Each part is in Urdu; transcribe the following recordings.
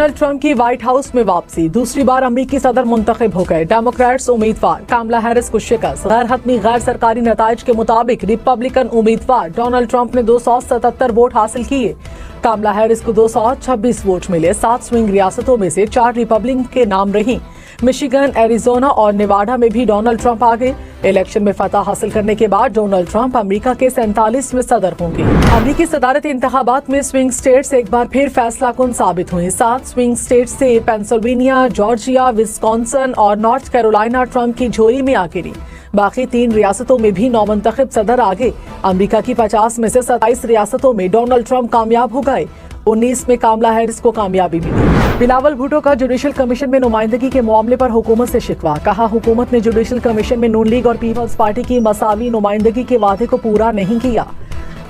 ڈونلڈ ٹرمپ کی وائٹ ہاؤس میں واپسی، دوسری بار امریکی صدر منتخب ہو گئے، ڈیموکریٹس امیدوار، کاملا ہیرس کو شکست، غیر حتمی غیر سرکاری نتائج کے مطابق ریپبلکن امیدوار ڈونلڈ ٹرمپ نے 277 ووٹ حاصل کیے، کاملا ہیرس کو 226 ووٹ ملے، 7 سوئنگ ریاستوں میں سے 4 ریپبلکن کے نام رہیں، مشیگن، ایریزونا اور نیواڈا میں بھی ڈونلڈ ٹرمپ آگے، الیکشن میں فتح حاصل کرنے کے بعد ڈونلڈ ٹرمپ امریکہ کے 47ویں صدر ہوں گے۔ امریکی صدارتی انتخابات میں سوئنگ سٹیٹس ایک بار پھر فیصلہ کن ثابت ہوئیں، 7 سوئنگ سٹیٹس سے پینسلوینیا، جارجیا، وسکونسن اور نارتھ کیرولینا ٹرمپ کی جھولی میں آ گری، باقی 3 ریاستوں میں بھی نومنتخب صدر آگے، امریکہ کی 50 میں سے 27 ریاستوں میں ڈونلڈ ٹرمپ کامیاب ہو گئے، 19 میں کاملا ہیرس کو کامیابی ملی۔ بلاول بھٹو کا جوڈیشل کمیشن میں نمائندگی کے معاملے پر حکومت سے شکوہ، کہا حکومت نے جوڈیشل کمیشن میں نون لیگ اور پیپلز پارٹی کی مساوی نمائندگی کے وعدے کو پورا نہیں کیا،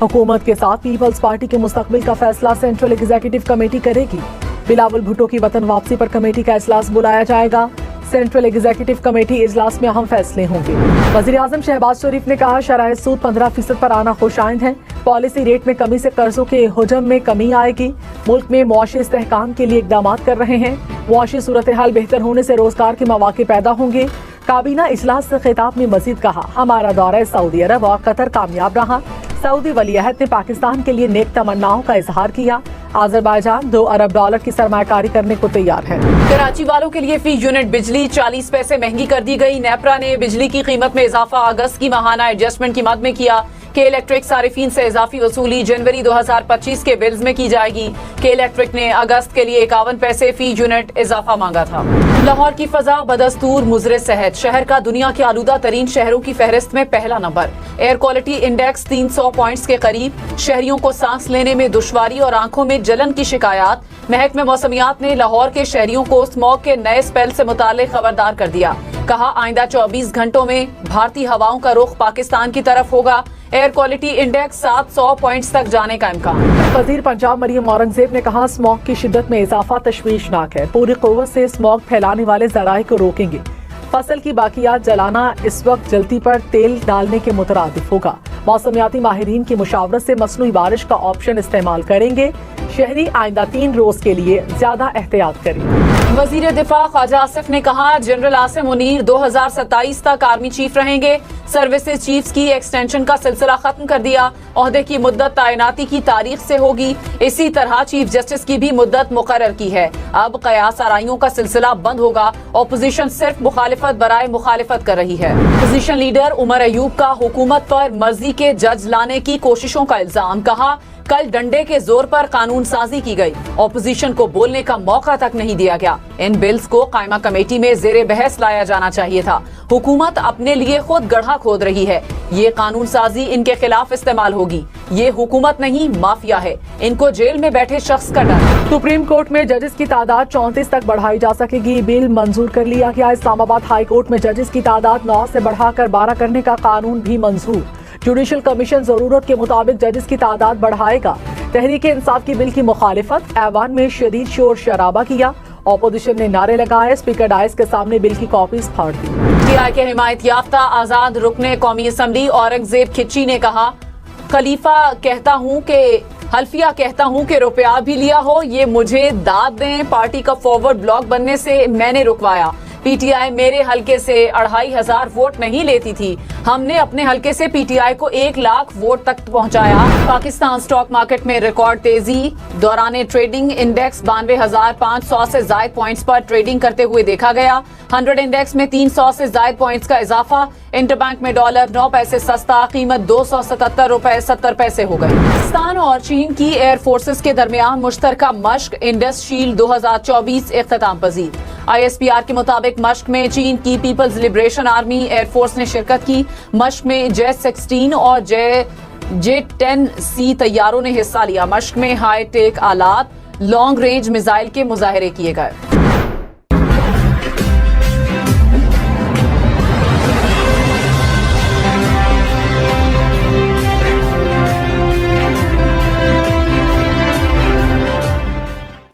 حکومت کے ساتھ پیپلز پارٹی کے مستقبل کا فیصلہ سینٹرل ایگزیکٹو کمیٹی کرے گی، بلاول بھٹو کی وطن واپسی پر کمیٹی کا اجلاس بلایا جائے گا، سینٹرل ایگزیکٹو کمیٹی اجلاس میں اہم فیصلے ہوں گے۔ وزیراعظم شہباز شریف نے کہا شرح سود 15% پر آنا خوش آئند ہے، پالیسی ریٹ میں کمی سے قرضوں کے حجم میں کمی آئے گی، ملک میں معاشی استحکام کے لیے اقدامات کر رہے ہیں، معاشی صورتحال بہتر ہونے سے روزگار کے مواقع پیدا ہوں گے۔ کابینہ اجلاس سے خطاب میں مزید کہا ہمارا دورہ سعودی عرب اور قطر کامیاب رہا، سعودی ولی عہد نے پاکستان کے لیے نیک تمناؤں کا اظہار کیا، آذربائیجان $2 ارب کی سرمایہ کاری کرنے کو تیار ہے۔ کراچی والوں کے لیے فی یونٹ بجلی 40 پیسے مہنگی کر دی گئی، نیپرا نے بجلی کی قیمت میں اضافہ اگست کی ماہانہ ایڈجسٹمنٹ کی مد میں کیا، کے الیکٹرک صارفین سے اضافی وصولی جنوری 2025 کے بلز میں کی جائے گی، کے الیکٹرک نے اگست کے لیے 51 پیسے فی یونٹ اضافہ مانگا تھا۔ لاہور کی فضا بدستور مضر صحت، شہر کا دنیا کے آلودہ ترین شہروں کی فہرست میں پہلا number, air quality index 300 points کے قریب، شہریوں کو سانس لینے میں دشواری اور آنکھوں میں جلن کی شکایات، محکمہ موسمیات نے لاہور کے شہریوں کو اسموگ کے نئے اسپیل سے متعلق خبردار کر دیا، کہا آئندہ 24 گھنٹوں میں بھارتی ہواؤں کا رخ پاکستان کی طرف ہوگا، ایئر کوالٹی انڈیکس 700 پوائنٹس تک جانے کا امکان۔ وزیر پنجاب مریم اورنگزیب نے کہا اسموگ کی شدت میں اضافہ تشویشناک ہے، پوری قوت سے اسموگ پھیلانے والے ذرائع کو روکیں گے، فصل کی باقیات جلانا اس وقت جلتی پر تیل ڈالنے کے مترادف ہوگا، موسمیاتی ماہرین کی مشاورت سے مصنوعی بارش کا آپشن استعمال کریں گے، شہری آئندہ 3 روز کے لیے زیادہ احتیاط کریں۔ وزیر دفاع خواجہ آصف نے کہا جنرل عاصم منیر 2027 تک آرمی چیف رہیں گے، سروسز چیفز کی ایکسٹینشن کا سلسلہ ختم کر دیا، عہدے کی مدت تعیناتی کی تاریخ سے ہوگی، اسی طرح چیف جسٹس کی بھی مدت مقرر کی ہے، اب قیاس آرائیوں کا سلسلہ بند ہوگا، اپوزیشن صرف مخالفت برائے مخالفت کر رہی ہے۔ اپوزیشن لیڈر عمر ایوب کا حکومت پر مرضی کے جج لانے کی کوششوں کا الزام، کہا کل ڈنڈے کے زور پر قانون سازی کی گئی، اپوزیشن کو بولنے کا موقع تک نہیں دیا گیا، ان بلز کو قائمہ کمیٹی میں زیر بحث لایا جانا چاہیے تھا، حکومت اپنے لیے خود گڑھا کھود رہی ہے، یہ قانون سازی ان کے خلاف استعمال ہوگی، یہ حکومت نہیں مافیا ہے، ان کو جیل میں بیٹھے شخص کا ڈر۔ سپریم کورٹ میں ججز کی تعداد 34 تک بڑھائی جا سکے گی، بل منظور کر لیا گیا، اسلام آباد ہائی کورٹ میں ججز کی تعداد 9 سے بڑھا کر 12 کرنے کا قانون بھی منظور، جوڈیشل کمیشن ضرورت کے مطابق ججز کی تعداد بڑھائے گا، تحریک انصاف کی بل کی مخالفت، ایوان میں شدید شور شرابہ کیا، اپوزیشن نے نعرے لگائے، اسپیکر ڈائس کے سامنے بل کی کاپیز پھاڑ دی۔ پی آئی کے حمایت یافتہ آزاد رکن قومی اسمبلی اورنگزیب کھچی نے کہا خلیفہ کہتا ہوں کہ روپیہ بھی لیا ہو، یہ مجھے داد دیں، پارٹی کا فارورڈ بلاک بننے سے میں نے رکوایا، پی ٹی آئی میرے حلقے سے 2500 ووٹ نہیں لیتی تھی، ہم نے اپنے حلقے سے پی ٹی آئی کو 1 لاکھ ووٹ تک پہنچایا۔ پاکستان سٹاک مارکیٹ میں ریکارڈ تیزی، دوران ٹریڈنگ انڈیکس 92,500 سے زائد پوائنٹس پر ٹریڈنگ کرتے ہوئے دیکھا گیا، 100 انڈیکس میں 300 سے زائد پوائنٹس کا اضافہ، انٹر بینک میں ڈالر 9 پیسے سستا، قیمت $277.70 ہو گئی۔ پاکستان اور چین کی ایئر فورسز کے درمیان مشترکہ مشق انڈس شیلڈ 2024 اختتام پذیر، آئی ایس پی آر کے مطابق مشق میں چین کی Peoples liberation army air force نے شرکت کی، مشق میں جے-16 اور جے-10C طیاروں نے حصہ لیا، مشق میں ہائی ٹیک آلات، لانگ رینج میزائل کے مظاہرے کیے گئے۔